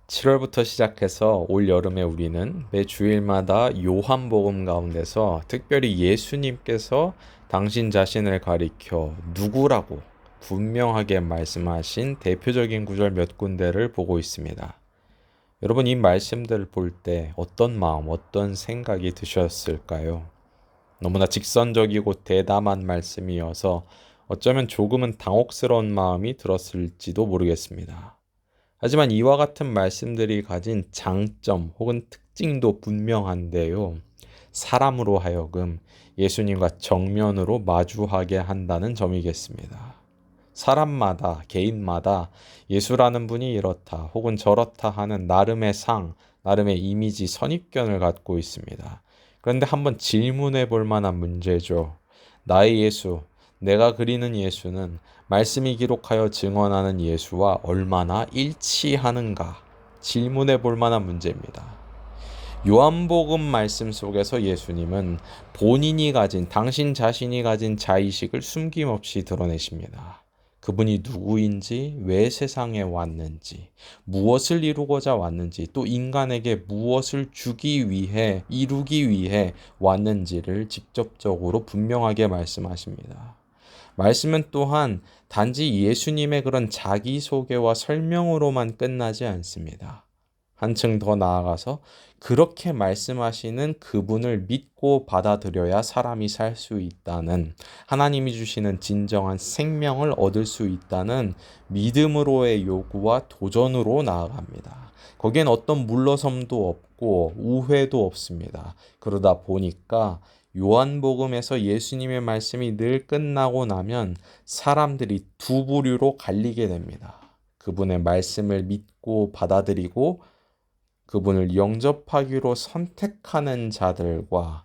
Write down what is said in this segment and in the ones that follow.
7월부터 시작해서 올 여름에 우리는 매 주일마다 요한복음 가운데서 특별히 예수님께서 당신 자신을 가리켜 누구라고 분명하게 말씀하신 대표적인 구절 몇 군데를 보고 있습니다. 여러분, 이 말씀들을 볼 때 어떤 마음, 어떤 생각이 드셨을까요? 너무나 직선적이고 대담한 말씀이어서 어쩌면 조금은 당혹스러운 마음이 들었을지도 모르겠습니다. 하지만 이와 같은 말씀들이 가진 장점 혹은 특징도 분명한데요. 사람으로 하여금 예수님과 정면으로 마주하게 한다는 점이겠습니다. 사람마다, 개인마다 예수라는 분이 이렇다 혹은 저렇다 하는 나름의 상, 나름의 이미지, 선입견을 갖고 있습니다. 그런데 한번 질문해 볼 만한 문제죠. 나의 예수, 내가 그리는 예수는 말씀이 기록하여 증언하는 예수와 얼마나 일치하는가? 질문해 볼 만한 문제입니다. 요한복음 말씀 속에서 예수님은 본인이 가진, 당신 자신이 가진 자의식을 숨김없이 드러내십니다. 그분이 누구인지, 왜 세상에 왔는지, 무엇을 이루고자 왔는지, 또 인간에게 무엇을 주기 위해, 이루기 위해 왔는지를 직접적으로 분명하게 말씀하십니다. 말씀은 또한 단지 예수님의 그런 자기소개와 설명으로만 끝나지 않습니다. 한층 더 나아가서 그렇게 말씀하시는 그분을 믿고 받아들여야 사람이 살 수 있다는, 하나님이 주시는 진정한 생명을 얻을 수 있다는 믿음으로의 요구와 도전으로 나아갑니다. 거기엔 어떤 물러섬도 없고 우회도 없습니다. 그러다 보니까 요한복음에서 예수님의 말씀이 늘 끝나고 나면 사람들이 두 부류로 갈리게 됩니다. 그분의 말씀을 믿고 받아들이고 그분을 영접하기로 선택하는 자들과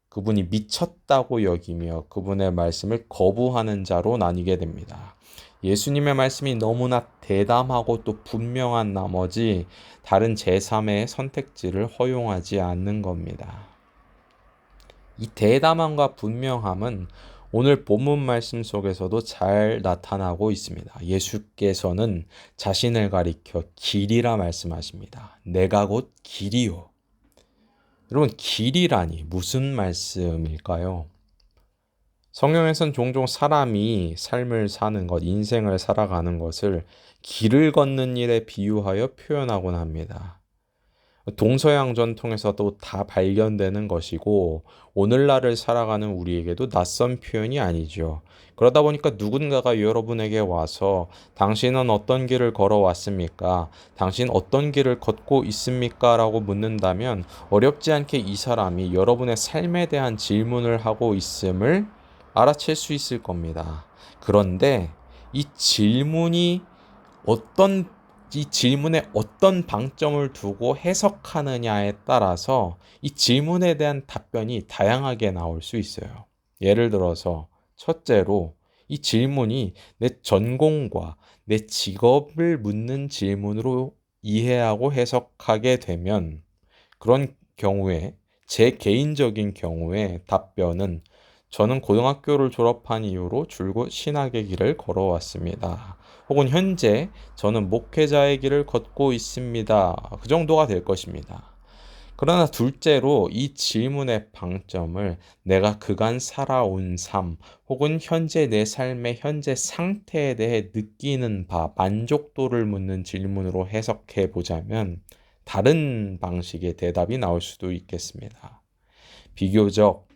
그분이 미쳤다고 여기며 그분의 말씀을 거부하는 자로 나뉘게 됩니다. 예수님의 말씀이 너무나 대담하고 또 분명한 나머지 다른 제3의 선택지를 허용하지 않는 겁니다. 이 대담함과 분명함은 오늘 본문 말씀 속에서도 잘 나타나고 있습니다. 예수께서는 자신을 가리켜 길이라 말씀하십니다. 내가 곧 길이요. 여러분, 길이라니 무슨 말씀일까요? 성경에선 종종 사람이 삶을 사는 것, 인생을 살아가는 것을 길을 걷는 일에 비유하여 표현하곤 합니다. 동서양 전통에서도 다 발견되는 것이고 오늘날을 살아가는 우리에게도 낯선 표현이 아니죠. 그러다 보니까 누군가가 여러분에게 와서 당신은 어떤 길을 걸어왔습니까? 당신 어떤 길을 걷고 있습니까? 라고 묻는다면 어렵지 않게 이 사람이 여러분의 삶에 대한 질문을 하고 있음을 알아챌 수 있을 겁니다. 그런데 이 질문이 어떤 이 질문에 어떤 방점을 두고 해석하느냐에 따라서 이 질문에 대한 답변이 다양하게 나올 수 있어요. 예를 들어서 첫째로 이 질문이 내 전공과 내 직업을 묻는 질문으로 이해하고 해석하게 되면 그런 경우에 제 개인적인 경우에 답변은 저는 고등학교를 졸업한 이후로 줄곧 신학의 길을 걸어왔습니다. 혹은 현재 저는 목회자의 길을 걷고 있습니다. 그 정도가 될 것입니다. 그러나 둘째로 이 질문의 방점을 내가 그간 살아온 삶 혹은 현재 내 삶의 현재 상태에 대해 느끼는 바, 만족도를 묻는 질문으로 해석해 보자면 다른 방식의 대답이 나올 수도 있겠습니다. 비교적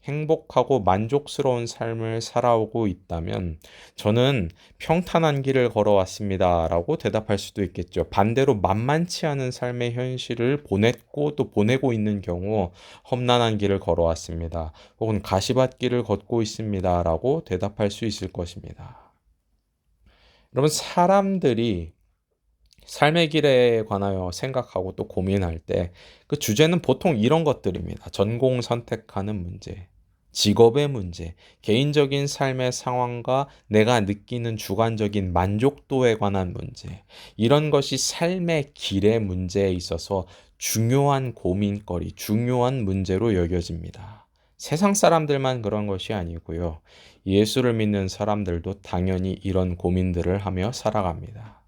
행복하고 만족스러운 삶을 살아오고 있다면 저는 평탄한 길을 걸어왔습니다. 라고 대답할 수도 있겠죠. 반대로 만만치 않은 삶의 현실을 보냈고 또 보내고 있는 경우 험난한 길을 걸어왔습니다. 혹은 가시밭길을 걷고 있습니다. 라고 대답할 수 있을 것입니다. 여러분, 사람들이 삶의 길에 관하여 생각하고 또 고민할 때 그 주제는 보통 이런 것들입니다. 전공 선택하는 문제, 직업의 문제, 개인적인 삶의 상황과 내가 느끼는 주관적인 만족도에 관한 문제, 이런 것이 삶의 길의 문제에 있어서 중요한 고민거리, 중요한 문제로 여겨집니다. 세상 사람들만 그런 것이 아니고요. 예수를 믿는 사람들도 당연히 이런 고민들을 하며 살아갑니다.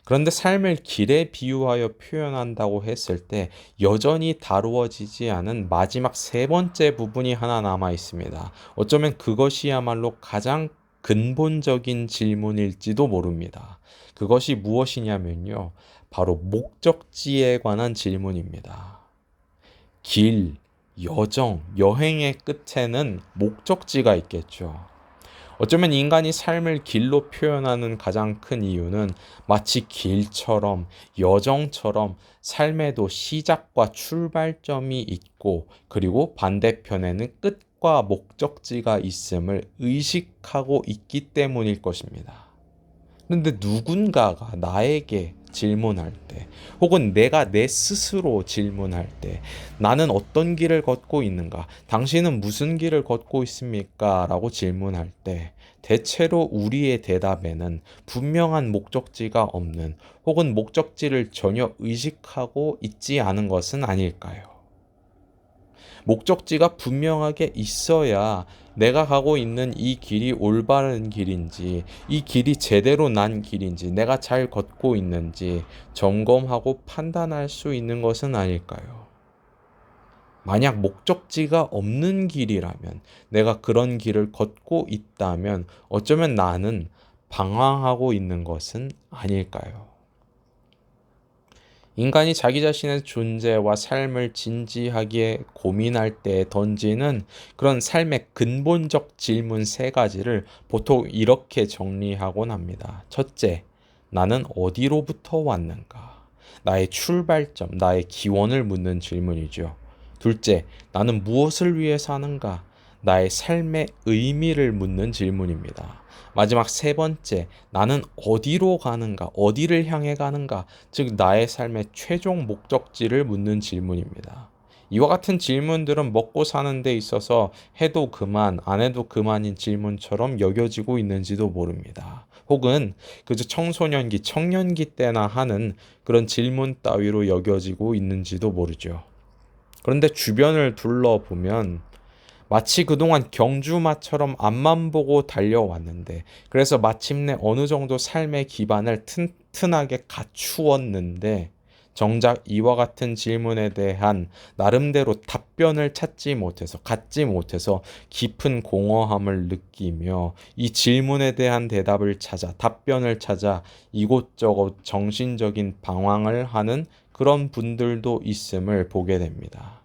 그런데 삶을 길에 비유하여 표현한다고 했을 때 여전히 다루어지지 않은 마지막 세 번째 부분이 하나 남아 있습니다. 어쩌면 그것이야말로 가장 근본적인 질문일지도 모릅니다. 그것이 무엇이냐면요. 바로 목적지에 관한 질문입니다. 길, 여정, 여행의 끝에는 목적지가 있겠죠. 어쩌면 인간이 삶을 길로 표현하는 가장 큰 이유는 마치 길처럼 여정처럼 삶에도 시작과 출발점이 있고 그리고 반대편에는 끝과 목적지가 있음을 의식하고 있기 때문일 것입니다. 그런데 누군가가 나에게 질문할 때, 혹은 내가 내 스스로 질문할 때, 나는 어떤 길을 걷고 있는가? 당신은 무슨 길을 걷고 있습니까? 라고 질문할 때, 대체로 우리의 대답에는 분명한 목적지가 없는, 혹은 목적지를 전혀 의식하고 있지 않은 것은 아닐까요? 목적지가 분명하게 있어야 내가 가고 있는 이 길이 올바른 길인지, 이 길이 제대로 난 길인지, 내가 잘 걷고 있는지 점검하고 판단할 수 있는 것은 아닐까요? 만약 목적지가 없는 길이라면, 내가 그런 길을 걷고 있다면 어쩌면 나는 방황하고 있는 것은 아닐까요? 인간이 자기 자신의 존재와 삶을 진지하게 고민할 때 던지는 그런 삶의 근본적 질문 세 가지를 보통 이렇게 정리하곤 합니다. 첫째, 나는 어디로부터 왔는가? 나의 출발점, 나의 기원을 묻는 질문이죠. 둘째, 나는 무엇을 위해 사는가? 나의 삶의 의미를 묻는 질문입니다. 마지막 세 번째, 나는 어디로 가는가? 어디를 향해 가는가? 즉, 나의 삶의 최종 목적지를 묻는 질문입니다. 이와 같은 질문들은 먹고 사는 데 있어서 해도 그만, 안 해도 그만인 질문처럼 여겨지고 있는지도 모릅니다. 혹은 그저 청소년기, 청년기 때나 하는 그런 질문 따위로 여겨지고 있는지도 모르죠. 그런데 주변을 둘러보면 마치 그동안 경주마처럼 앞만 보고 달려왔는데, 그래서 마침내 어느 정도 삶의 기반을 튼튼하게 갖추었는데, 정작 이와 같은 질문에 대한 나름대로 답변을 갖지 못해서 깊은 공허함을 느끼며 이 질문에 대한 대답을 찾아, 답변을 찾아 이곳저곳 정신적인 방황을 하는 그런 분들도 있음을 보게 됩니다.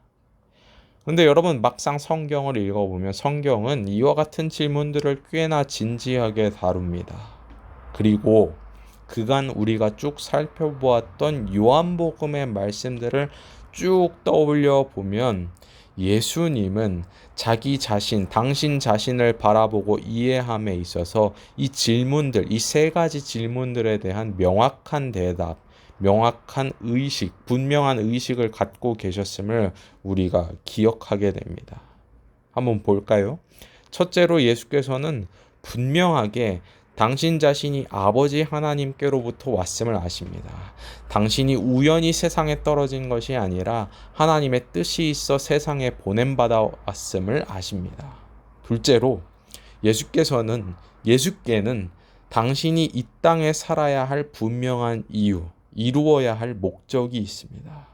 근데 여러분 막상 성경을 읽어보면 성경은 이와 같은 질문들을 꽤나 진지하게 다룹니다. 그리고 그간 우리가 쭉 살펴보았던 요한복음의 말씀들을 쭉 떠올려 보면 예수님은 자기 자신, 당신 자신을 바라보고 이해함에 있어서 이 질문들, 이 세 가지 질문들에 대한 명확한 대답, 명확한 의식, 분명한 의식을 갖고 계셨음을 우리가 기억하게 됩니다. 한번 볼까요? 첫째로 예수께서는 분명하게 당신 자신이 아버지 하나님께로부터 왔음을 아십니다. 당신이 우연히 세상에 떨어진 것이 아니라 하나님의 뜻이 있어 세상에 보냄받아 왔음을 아십니다. 둘째로 예수께는 당신이 이 땅에 살아야 할 분명한 이유, 이루어야 할 목적이 있습니다.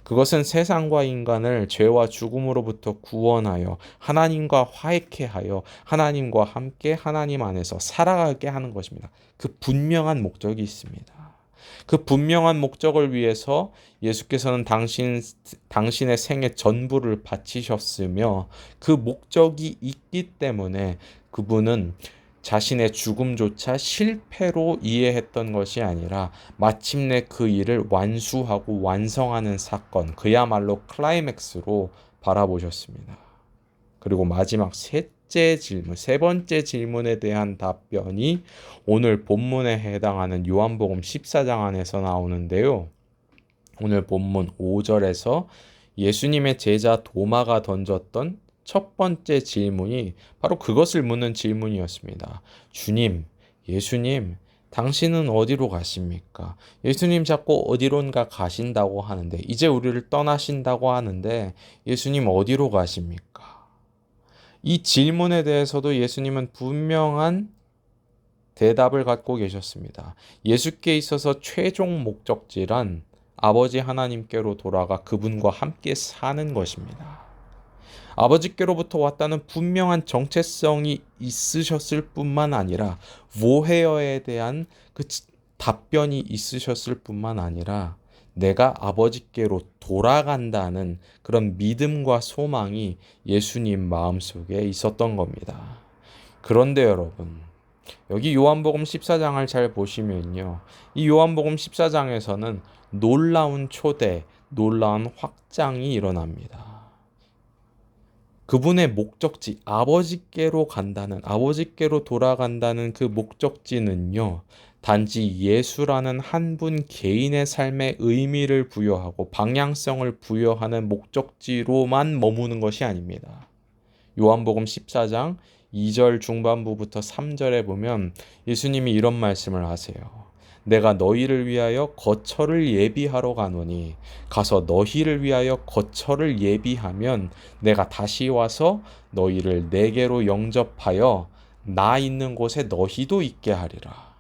그것은 세상과 인간을 죄와 죽음으로부터 구원하여 하나님과 화해케 하여 하나님과 함께 하나님 안에서 살아가게 하는 것입니다. 그 분명한 목적이 있습니다. 그 분명한 목적을 위해서 예수께서는 당신의 생애 전부를 바치셨으며 그 목적이 있기 때문에 그분은 자신의 죽음조차 실패로 이해했던 것이 아니라 마침내 그 일을 완수하고 완성하는 사건, 그야말로 클라이맥스로 바라보셨습니다. 그리고 마지막 세 번째 질문에 대한 답변이 오늘 본문에 해당하는 요한복음 14장 안에서 나오는데요. 오늘 본문 5절에서 예수님의 제자 도마가 던졌던 첫 번째 질문이 바로 그것을 묻는 질문이었습니다. 주님, 예수님, 당신은 어디로 가십니까? 예수님 자꾸 어디론가 가신다고 하는데, 이제 우리를 떠나신다고 하는데, 예수님 어디로 가십니까? 이 질문에 대해서도 예수님은 분명한 대답을 갖고 계셨습니다. 예수께 있어서 최종 목적지란 아버지 하나님께로 돌아가 그분과 함께 사는 것입니다. 아버지께로부터 왔다는 분명한 정체성이 있으셨을 뿐만 아니라 뭐해요에 대한 그 답변이 있으셨을 뿐만 아니라 내가 아버지께로 돌아간다는 그런 믿음과 소망이 예수님 마음속에 있었던 겁니다. 그런데 여러분, 여기 요한복음 14장을 잘 보시면요. 이 요한복음 14장에서는 놀라운 초대, 놀라운 확장이 일어납니다. 그분의 목적지, 아버지께로 간다는, 아버지께로 돌아간다는 그 목적지는요, 단지 예수라는 한 분 개인의 삶에 의미를 부여하고 방향성을 부여하는 목적지로만 머무는 것이 아닙니다. 요한복음 14장 2절 중반부부터 3절에 보면 예수님이 이런 말씀을 하세요. 내가 너희를 위하여 거처를 예비하러 가노니 가서 너희를 위하여 거처를 예비하면 내가 다시 와서 너희를 내게로 영접하여 나 있는 곳에 너희도 있게 하리라.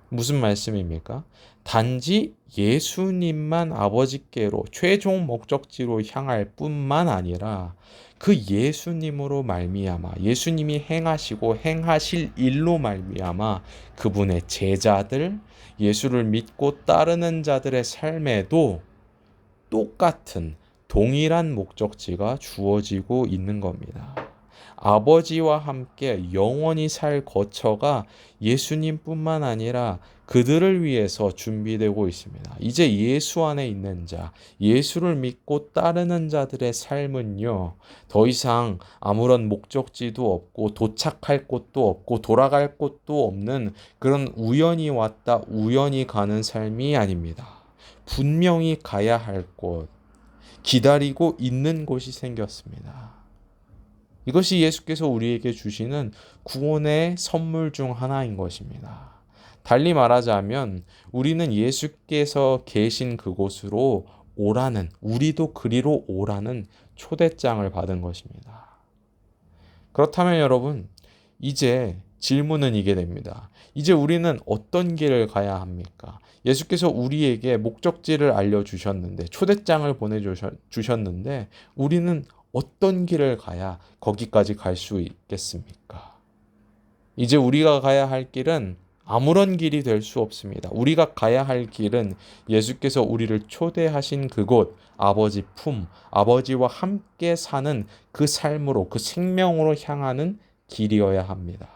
무슨 말씀입니까? 단지 예수님만 아버지께로 최종 목적지로 향할 뿐만 아니라 그 예수님으로 말미암아 예수님이 행하시고 행하실 일로 말미암아 그분의 제자들, 예수를 믿고 따르는 자들의 삶에도 똑같은 동일한 목적지가 주어지고 있는 겁니다. 아버지와 함께 영원히 살 거처가 예수님뿐만 아니라 그들을 위해서 준비되고 있습니다. 이제 예수 안에 있는 자, 예수를 믿고 따르는 자들의 삶은요, 더 이상 아무런 목적지도 없고 도착할 곳도 없고 돌아갈 곳도 없는 그런 우연히 왔다 우연히 가는 삶이 아닙니다. 분명히 가야 할 곳, 기다리고 있는 곳이 생겼습니다. 이것이 예수께서 우리에게 주시는 구원의 선물 중 하나인 것입니다. 달리 말하자면 우리는 예수께서 계신 그곳으로 오라는, 우리도 그리로 오라는 초대장을 받은 것입니다. 그렇다면 여러분, 이제 질문은 이게 됩니다. 이제 우리는 어떤 길을 가야 합니까? 예수께서 우리에게 목적지를 알려주셨는데, 초대장을 보내주셨는데, 우리는 어떤 길을 가야 거기까지 갈 수 있겠습니까? 이제 우리가 가야 할 길은 아무런 길이 될 수 없습니다. 우리가 가야 할 길은 예수께서 우리를 초대하신 그곳, 아버지 품, 아버지와 함께 사는 그 삶으로, 그 생명으로 향하는 길이어야 합니다.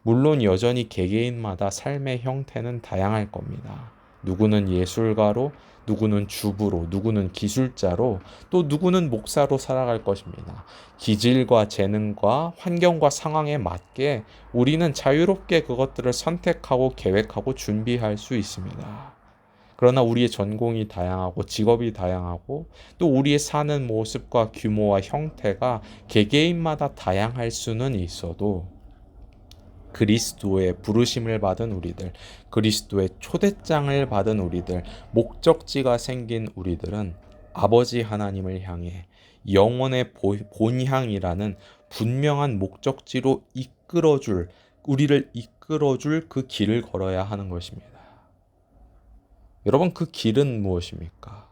물론 여전히 개개인마다 삶의 형태는 다양할 겁니다. 누구는 예술가로, 누구는 주부로, 누구는 기술자로, 또 누구는 목사로 살아갈 것입니다. 기질과 재능과 환경과 상황에 맞게 우리는 자유롭게 그것들을 선택하고 계획하고 준비할 수 있습니다. 그러나 우리의 전공이 다양하고 직업이 다양하고 또 우리의 사는 모습과 규모와 형태가 개개인마다 다양할 수는 있어도 그리스도의 부르심을 받은 우리들, 그리스도의 초대장을 받은 우리들, 목적지가 생긴 우리들은 아버지 하나님을 향해 영원의 본향이라는 분명한 목적지로 우리를 이끌어줄 그 길을 걸어야 하는 것입니다. 여러분, 그 길은 무엇입니까?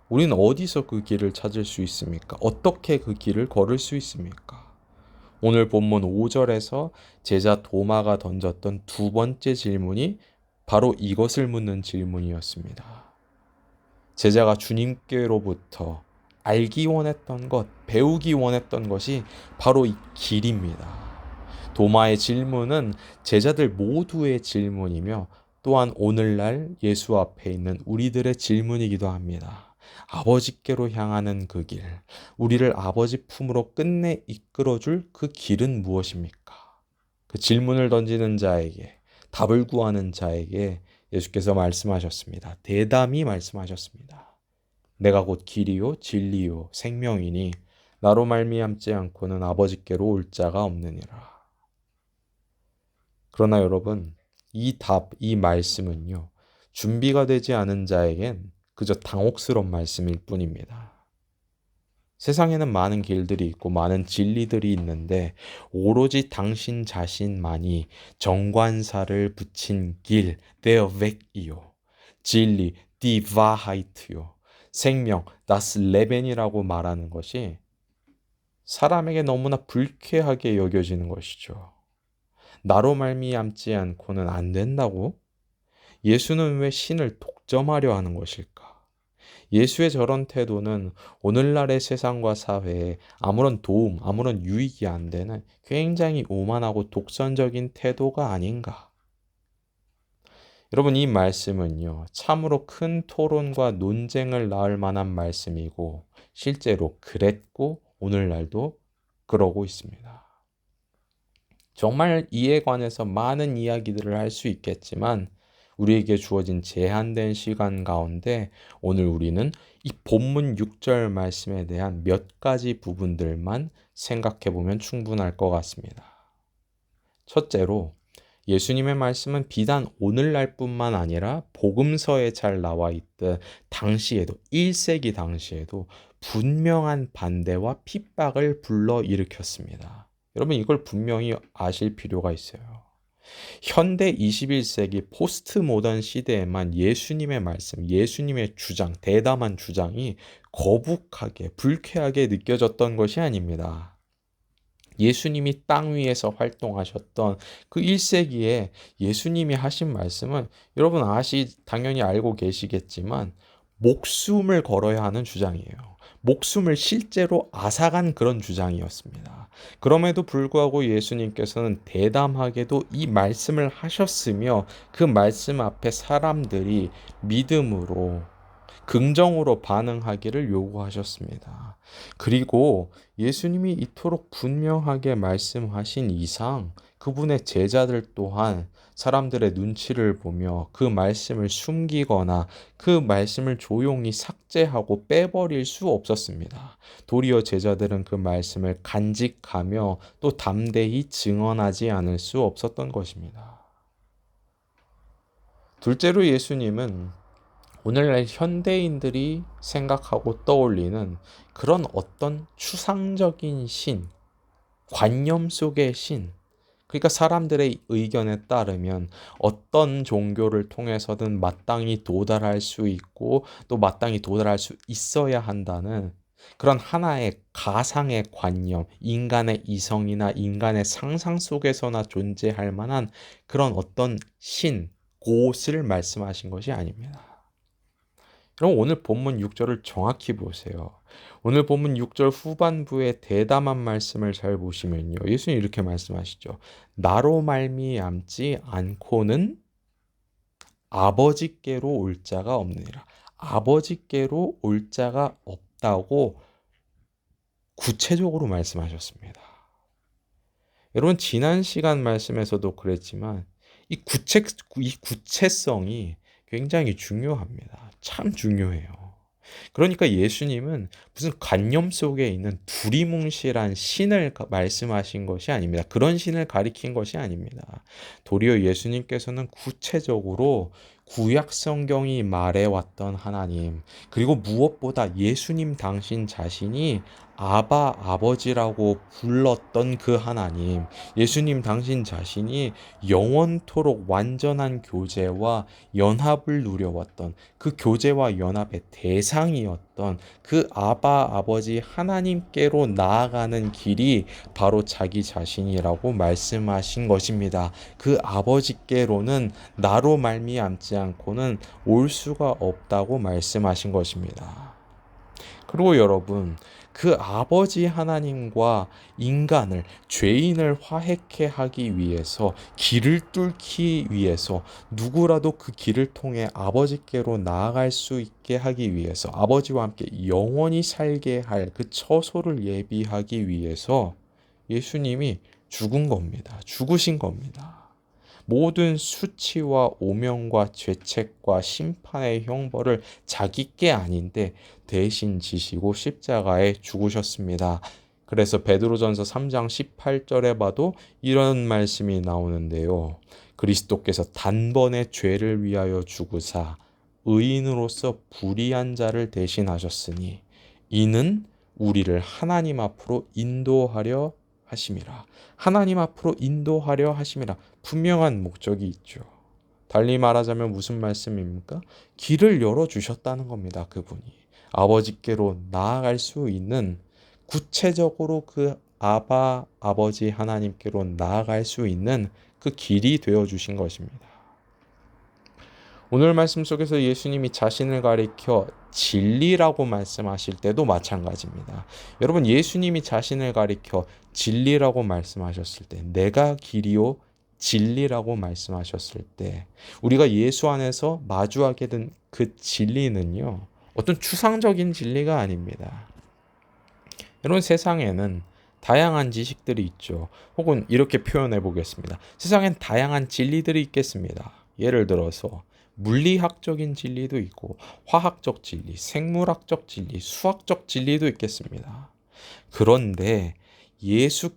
우리는 어디서 그 길을 찾을 수 있습니까? 어떻게 그 길을 걸을 수 있습니까? 오늘 본문 5절에서 제자 도마가 던졌던 두 번째 질문이 바로 이것을 묻는 질문이었습니다. 제자가 주님께로부터 알기 원했던 것, 배우기 원했던 것이 바로 이 길입니다. 도마의 질문은 제자들 모두의 질문이며 또한 오늘날 예수 앞에 있는 우리들의 질문이기도 합니다. 아버지께로 향하는 그 길, 우리를 아버지 품으로 끝내 이끌어줄 그 길은 무엇입니까? 그 질문을 던지는 자에게, 답을 구하는 자에게 예수께서 말씀하셨습니다. 대담히 말씀하셨습니다. 내가 곧 길이요 진리요 생명이니 나로 말미암지 않고는 아버지께로 올 자가 없느니라. 그러나 여러분, 이 말씀은요, 준비가 되지 않은 자에겐 그저 당혹스러운 말씀일 뿐입니다. 세상에는 많은 길들이 있고 많은 진리들이 있는데 오로지 당신 자신만이 정관사를 붙인 길, der Weg이요. 진리, die Wahrheit요. 생명, das Leben이라고 말하는 것이 사람에게 너무나 불쾌하게 여겨지는 것이죠. 나로 말미암지 않고는 안 된다고? 예수는 왜 신을 독점하려 하는 것일까? 예수의 저런 태도는 오늘날의 세상과 사회에 아무런 도움, 아무런 유익이 안 되는 굉장히 오만하고 독선적인 태도가 아닌가? 여러분, 이 말씀은요, 참으로 큰 토론과 논쟁을 낳을 만한 말씀이고, 실제로 그랬고, 오늘날도 그러고 있습니다. 정말 이에 관해서 많은 이야기들을 할 수 있겠지만, 우리에게 주어진 제한된 시간 가운데 오늘 우리는 이 본문 6절 말씀에 대한 몇 가지 부분들만 생각해 보면 충분할 것 같습니다. 첫째로, 예수님의 말씀은 비단 오늘날뿐만 아니라 복음서에 잘 나와 있듯 당시에도 1세기 당시에도 분명한 반대와 핍박을 불러일으켰습니다. 여러분 이걸 분명히 아실 필요가 있어요. 현대 21세기 포스트 모던 시대에만 예수님의 말씀, 예수님의 주장, 대담한 주장이 거북하게, 불쾌하게 느껴졌던 것이 아닙니다. 예수님이 땅 위에서 활동하셨던 그 1세기에 예수님이 하신 말씀은 여러분 당연히 알고 계시겠지만 목숨을 걸어야 하는 주장이에요. 목숨을 실제로 앗아간 그런 주장이었습니다. 그럼에도 불구하고 예수님께서는 대담하게도 이 말씀을 하셨으며 그 말씀 앞에 사람들이 믿음으로 긍정으로 반응하기를 요구하셨습니다. 그리고 예수님이 이토록 분명하게 말씀하신 이상 그분의 제자들 또한 사람들의 눈치를 보며 그 말씀을 숨기거나 그 말씀을 조용히 삭제하고 빼버릴 수 없었습니다. 도리어 제자들은 그 말씀을 간직하며 또 담대히 증언하지 않을 수 없었던 것입니다. 둘째로 예수님은 오늘날 현대인들이 생각하고 떠올리는 그런 어떤 추상적인 신, 관념 속의 신, 그러니까 사람들의 의견에 따르면 어떤 종교를 통해서든 마땅히 도달할 수 있고 또 마땅히 도달할 수 있어야 한다는 그런 하나의 가상의 관념, 인간의 이성이나 인간의 상상 속에서나 존재할 만한 그런 어떤 신, 곳을 말씀하신 것이 아닙니다. 그럼 오늘 본문 6절을 정확히 보세요. 오늘 본문 6절 후반부의 대담한 말씀을 잘 보시면요. 예수님 이렇게 말씀하시죠. 나로 말미암지 않고는 아버지께로 올 자가 없느니라. 아버지께로 올 자가 없다고 구체적으로 말씀하셨습니다. 여러분 지난 시간 말씀에서도 그랬지만 이 구체성이 굉장히 중요합니다. 참 중요해요. 그러니까 예수님은 무슨 관념 속에 있는 두리뭉실한 신을 말씀하신 것이 아닙니다. 그런 신을 가리킨 것이 아닙니다. 도리어 예수님께서는 구체적으로 구약 성경이 말해왔던 하나님, 그리고 무엇보다 예수님 당신 자신이 아바 아버지라고 불렀던 그 하나님, 예수님 당신 자신이 영원토록 완전한 교제와 연합을 누려왔던 그 교제와 연합의 대상이었던 그 아바 아버지 하나님께로 나아가는 길이 바로 자기 자신이라고 말씀하신 것입니다. 그 아버지께로는 나로 말미암지 않고는 올 수가 없다고 말씀하신 것입니다. 그리고 여러분, 그 아버지 하나님과 인간을, 죄인을 화해케 하기 위해서, 길을 뚫기 위해서, 누구라도 그 길을 통해 아버지께로 나아갈 수 있게 하기 위해서, 아버지와 함께 영원히 살게 할 그 처소를 예비하기 위해서 예수님이 죽은 겁니다. 죽으신 겁니다. 모든 수치와 오명과 죄책과 심판의 형벌을 자기 게 아닌데 대신 지시고 십자가에 죽으셨습니다. 그래서 베드로전서 3장 18절에 봐도 이런 말씀이 나오는데요. 그리스도께서 단번에 죄를 위하여 죽으사 의인으로서 불의한 자를 대신하셨으니 이는 우리를 하나님 앞으로 인도하려 하심이라. 하나님 앞으로 인도하려 하심이라. 분명한 목적이 있죠. 달리 말하자면 무슨 말씀입니까? 길을 열어주셨다는 겁니다. 그분이. 아버지께로 나아갈 수 있는, 구체적으로 그 아버지 하나님께로 나아갈 수 있는 그 길이 되어주신 것입니다. 오늘 말씀 속에서 예수님이 자신을 가리켜 진리라고 말씀하실 때도 마찬가지입니다. 여러분, 예수님이 자신을 가리켜 진리라고 말씀하셨을 때, 내가 길이요 진리라고 말씀하셨을 때, 우리가 예수 안에서 마주하게 된 그 진리는요, 어떤 추상적인 진리가 아닙니다. 여러분, 세상에는 다양한 지식들이 있죠. 혹은 이렇게 표현해 보겠습니다. 세상엔 다양한 진리들이 있겠습니다. 예를 들어서 물리학적인 진리도 있고, 화학적 진리, 생물학적 진리, 수학적 진리도 있겠습니다. 그런데 예수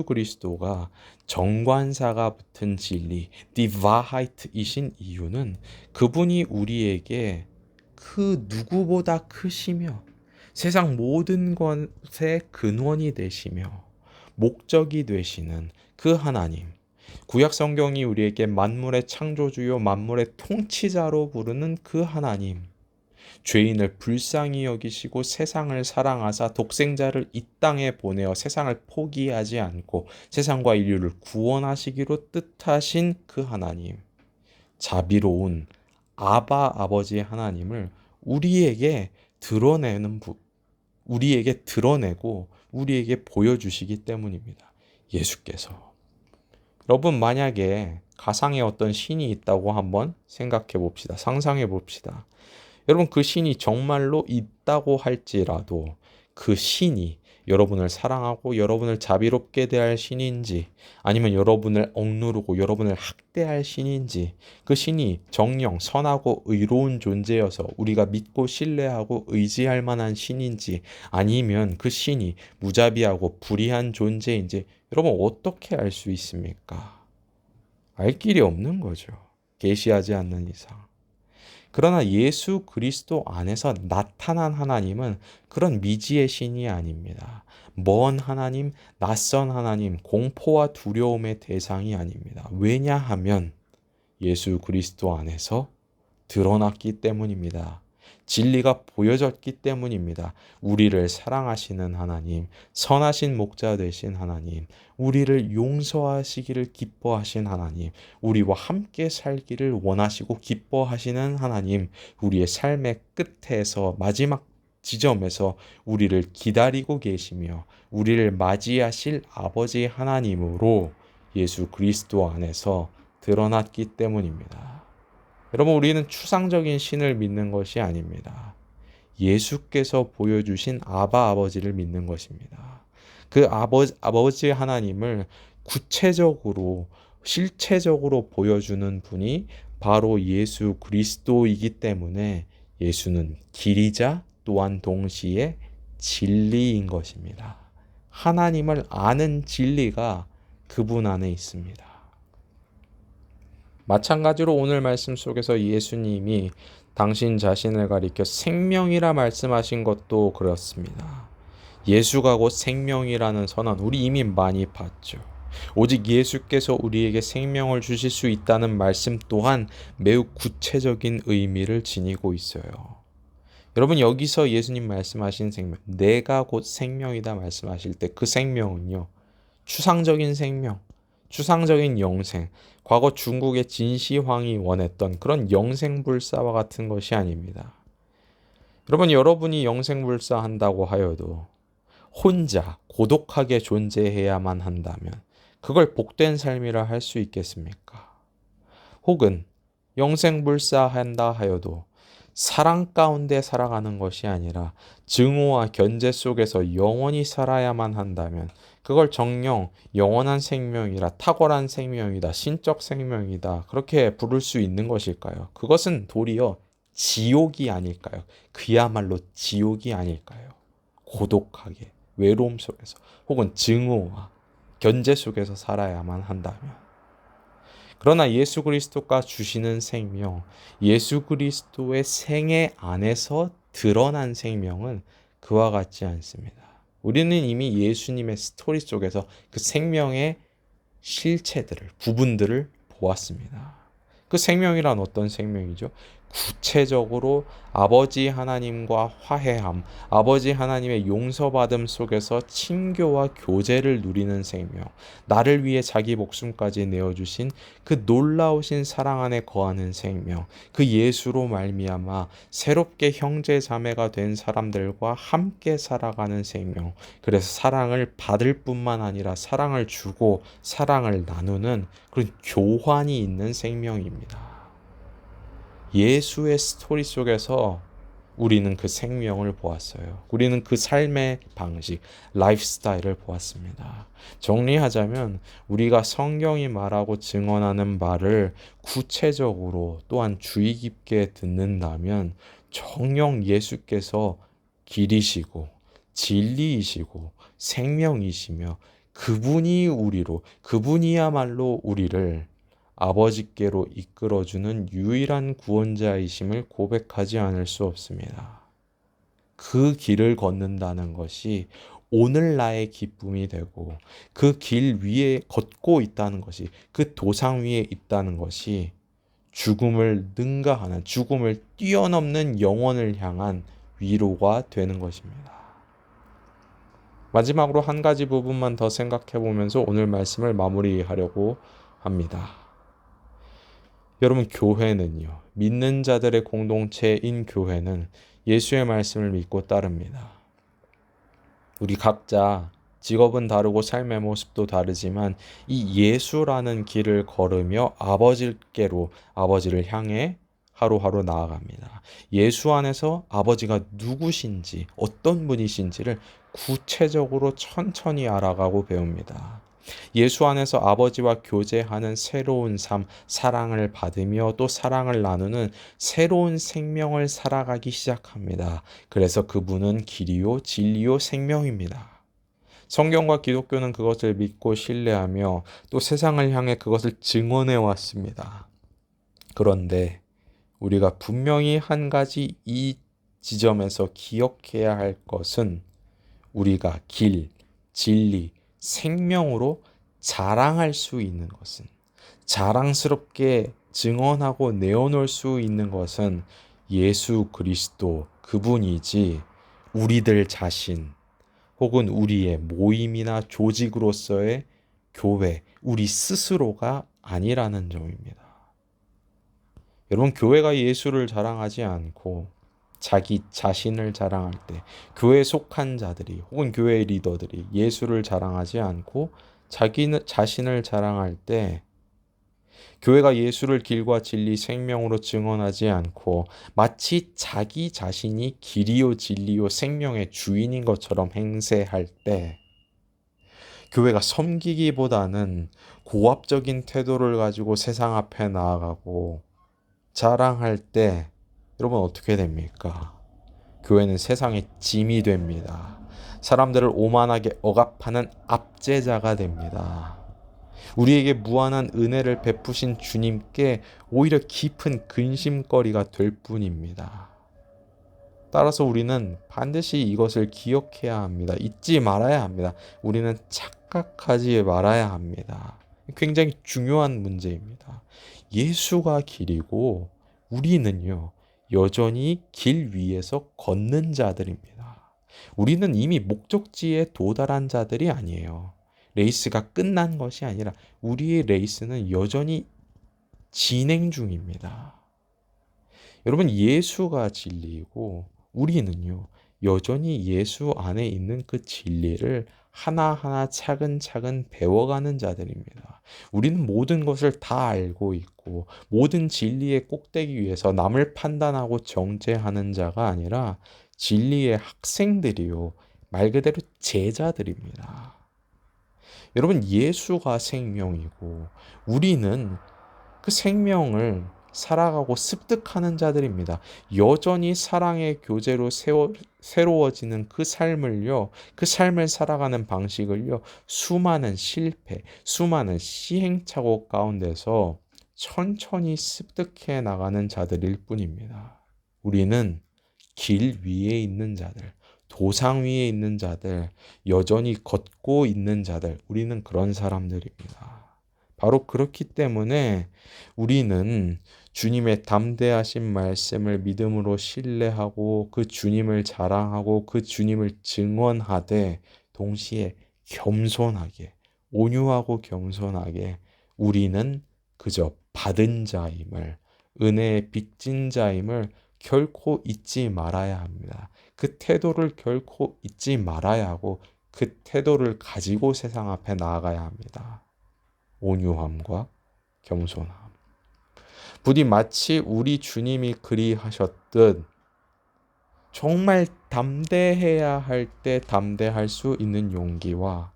그리스도가 정관사가 붙은 진리, die Wahrheit이신 이유는 그분이 우리에게 그 누구보다 크시며 세상 모든 것의 근원이 되시며 목적이 되시는 그 하나님, 구약 성경이 우리에게 만물의 창조주요 만물의 통치자로 부르는 그 하나님, 죄인을 불쌍히 여기시고 세상을 사랑하사 독생자를 이 땅에 보내어 세상을 포기하지 않고 세상과 인류를 구원하시기로 뜻하신 그 하나님, 자비로운 아버지 하나님을 우리에게 드러내고 우리에게 보여주시기 때문입니다. 예수께서. 여러분, 만약에 가상의 어떤 신이 있다고 한번 생각해 봅시다. 상상해 봅시다. 여러분, 그 신이 정말로 있다고 할지라도 그 신이 여러분을 사랑하고 여러분을 자비롭게 대할 신인지, 아니면 여러분을 억누르고 여러분을 학대할 신인지, 그 신이 정령 선하고 의로운 존재여서 우리가 믿고 신뢰하고 의지할 만한 신인지, 아니면 그 신이 무자비하고 불의한 존재인지 여러분 어떻게 알 수 있습니까? 알 길이 없는 거죠. 계시하지 않는 이상. 그러나 예수 그리스도 안에서 나타난 하나님은 그런 미지의 신이 아닙니다. 먼 하나님, 낯선 하나님, 공포와 두려움의 대상이 아닙니다. 왜냐하면 예수 그리스도 안에서 드러났기 때문입니다. 진리가 보여졌기 때문입니다. 우리를 사랑하시는 하나님, 선하신 목자 되신 하나님, 우리를 용서하시기를 기뻐하신 하나님, 우리와 함께 살기를 원하시고 기뻐하시는 하나님, 우리의 삶의 끝에서 마지막 지점에서 우리를 기다리고 계시며 우리를 맞이하실 아버지 하나님으로 예수 그리스도 안에서 드러났기 때문입니다. 여러분, 우리는 추상적인 신을 믿는 것이 아닙니다. 예수께서 보여주신 아버지를 믿는 것입니다. 그 아버지 하나님을 구체적으로, 실체적으로 보여주는 분이 바로 예수 그리스도이기 때문에 예수는 길이자 또한 동시에 진리인 것입니다. 하나님을 아는 진리가 그분 안에 있습니다. 마찬가지로 오늘 말씀 속에서 예수님이 당신 자신을 가리켜 생명이라 말씀하신 것도 그렇습니다. 예수가 곧 생명이라는 선언 우리 이미 많이 봤죠. 오직 예수께서 우리에게 생명을 주실 수 있다는 말씀 또한 매우 구체적인 의미를 지니고 있어요. 여러분, 여기서 예수님 말씀하신 생명, 내가 곧 생명이다 말씀하실 때 그 생명은요, 추상적인 생명, 추상적인 영생, 과거 중국의 진시황이 원했던 그런 영생불사와 같은 것이 아닙니다. 여러분, 여러분이 영생불사 한다고 하여도 혼자 고독하게 존재해야만 한다면 그걸 복된 삶이라 할 수 있겠습니까? 혹은 영생불사 한다 하여도 사랑 가운데 살아가는 것이 아니라 증오와 견제 속에서 영원히 살아야만 한다면 그걸 정령 영원한 생명이라, 탁월한 생명이다, 신적 생명이다 그렇게 부를 수 있는 것일까요? 그것은 도리어 지옥이 아닐까요? 그야말로 지옥이 아닐까요? 고독하게 외로움 속에서 혹은 증오와 견제 속에서 살아야만 한다면. 그러나 예수 그리스도가 주시는 생명, 예수 그리스도의 생애 안에서 드러난 생명은 그와 같지 않습니다. 우리는 이미 예수님의 스토리 속에서 그 생명의 실체들을, 부분들을 보았습니다. 그 생명이란 어떤 생명이죠? 구체적으로 아버지 하나님과 화해함, 아버지 하나님의 용서받음 속에서 친교와 교제를 누리는 생명, 나를 위해 자기 목숨까지 내어주신 그 놀라우신 사랑 안에 거하는 생명, 그 예수로 말미암아 새롭게 형제 자매가 된 사람들과 함께 살아가는 생명, 그래서 사랑을 받을 뿐만 아니라 사랑을 주고 사랑을 나누는 그런 교환이 있는 생명입니다. 예수의 스토리 속에서 우리는 그 생명을 보았어요. 우리는 그 삶의 방식, 라이프 스타일을 보았습니다. 정리하자면 우리가 성경이 말하고 증언하는 말을 구체적으로 또한 주의 깊게 듣는다면 정녕 예수께서 길이시고 진리이시고 생명이시며 그분이야말로 우리를 아버지께로 이끌어주는 유일한 구원자이심을 고백하지 않을 수 없습니다. 그 길을 걷는다는 것이 오늘 나의 기쁨이 되고 그 길 위에 걷고 있다는 것이 그 도상 위에 있다는 것이 죽음을 능가하는 죽음을 뛰어넘는 영혼을 향한 위로가 되는 것입니다. 마지막으로 한 가지 부분만 더 생각해 보면서 오늘 말씀을 마무리하려고 합니다. 여러분, 교회는요, 믿는 자들의 공동체인 교회는 예수의 말씀을 믿고 따릅니다. 우리 각자 직업은 다르고 삶의 모습도 다르지만 이 예수라는 길을 걸으며 아버지를 향해 하루하루 나아갑니다. 예수 안에서 아버지가 누구신지, 어떤 분이신지를 구체적으로 천천히 알아가고 배웁니다. 예수 안에서 아버지와 교제하는 새로운 삶, 사랑을 받으며 또 사랑을 나누는 새로운 생명을 살아가기 시작합니다. 그래서 그분은 길이요, 진리요, 생명입니다. 성경과 기독교는 그것을 믿고 신뢰하며 또 세상을 향해 그것을 증언해 왔습니다. 그런데 우리가 분명히 한 가지 이 지점에서 기억해야 할 것은 우리가 길, 진리, 생명으로 자랑할 수 있는 것은 자랑스럽게 증언하고 내어놓을 수 있는 것은 예수 그리스도 그분이지 우리들 자신 혹은 우리의 모임이나 조직으로서의 교회, 우리 스스로가 아니라는 점입니다. 여러분, 교회가 예수를 자랑하지 않고 자기 자신을 자랑할 때 교회에 속한 자들이 혹은 교회 리더들이 예수를 자랑하지 않고 자기 자신을 자랑할 때 교회가 예수를 길과 진리 생명으로 증언하지 않고 마치 자기 자신이 길이요 진리요 생명의 주인인 것처럼 행세할 때 교회가 섬기기보다는 고압적인 태도를 가지고 세상 앞에 나아가고 자랑할 때 여러분 어떻게 됩니까? 교회는 세상의 짐이 됩니다. 사람들을 오만하게 억압하는 압제자가 됩니다. 우리에게 무한한 은혜를 베푸신 주님께 오히려 깊은 근심거리가 될 뿐입니다. 따라서 우리는 반드시 이것을 기억해야 합니다. 잊지 말아야 합니다. 우리는 착각하지 말아야 합니다. 굉장히 중요한 문제입니다. 예수가 길이고 우리는요, 여전히 길 위에서 걷는 자들입니다. 우리는 이미 목적지에 도달한 자들이 아니에요. 레이스가 끝난 것이 아니라 우리의 레이스는 여전히 진행 중입니다. 여러분, 예수가 진리이고 우리는요, 여전히 예수 안에 있는 그 진리를 하나하나 차근차근 배워가는 자들입니다. 우리는 모든 것을 다 알고 있고 모든 진리의 꼭대기 위에서 남을 판단하고 정죄하는 자가 아니라 진리의 학생들이요, 말 그대로 제자들입니다. 여러분, 예수가 생명이고 우리는 그 생명을 살아가고 습득하는 자들입니다. 여전히 사랑의 교제로 새로워지는 그 삶을요, 그 삶을 살아가는 방식을요, 수많은 실패, 수많은 시행착오 가운데서 천천히 습득해 나가는 자들일 뿐입니다. 우리는 길 위에 있는 자들, 도상 위에 있는 자들, 여전히 걷고 있는 자들, 우리는 그런 사람들입니다. 바로 그렇기 때문에 우리는 주님의 담대하신 말씀을 믿음으로 신뢰하고 그 주님을 자랑하고 그 주님을 증언하되 동시에 겸손하게, 온유하고 겸손하게 우리는 그저 받은 자임을, 은혜의 빚진 자임을 결코 잊지 말아야 합니다. 그 태도를 결코 잊지 말아야 하고 그 태도를 가지고 세상 앞에 나아가야 합니다. 온유함과 겸손함. 부디 마치 우리 주님이 그리하셨듯 정말 담대해야 할 때 담대할 수 있는 용기와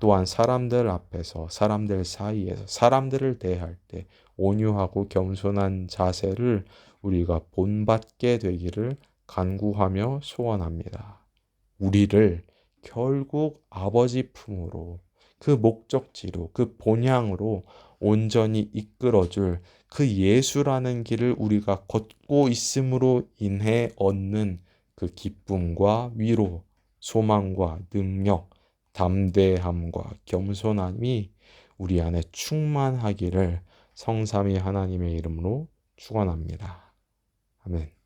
또한 사람들 앞에서 사람들 사이에서 사람들을 대할 때 온유하고 겸손한 자세를 우리가 본받게 되기를 간구하며 소원합니다. 우리를 결국 아버지 품으로 그 목적지로 그 본향으로 온전히 이끌어줄 그 예수라는 길을 우리가 걷고 있음으로 인해 얻는 그 기쁨과 위로, 소망과 능력, 담대함과 겸손함이 우리 안에 충만하기를 성삼위 하나님의 이름으로 축원합니다. 아멘.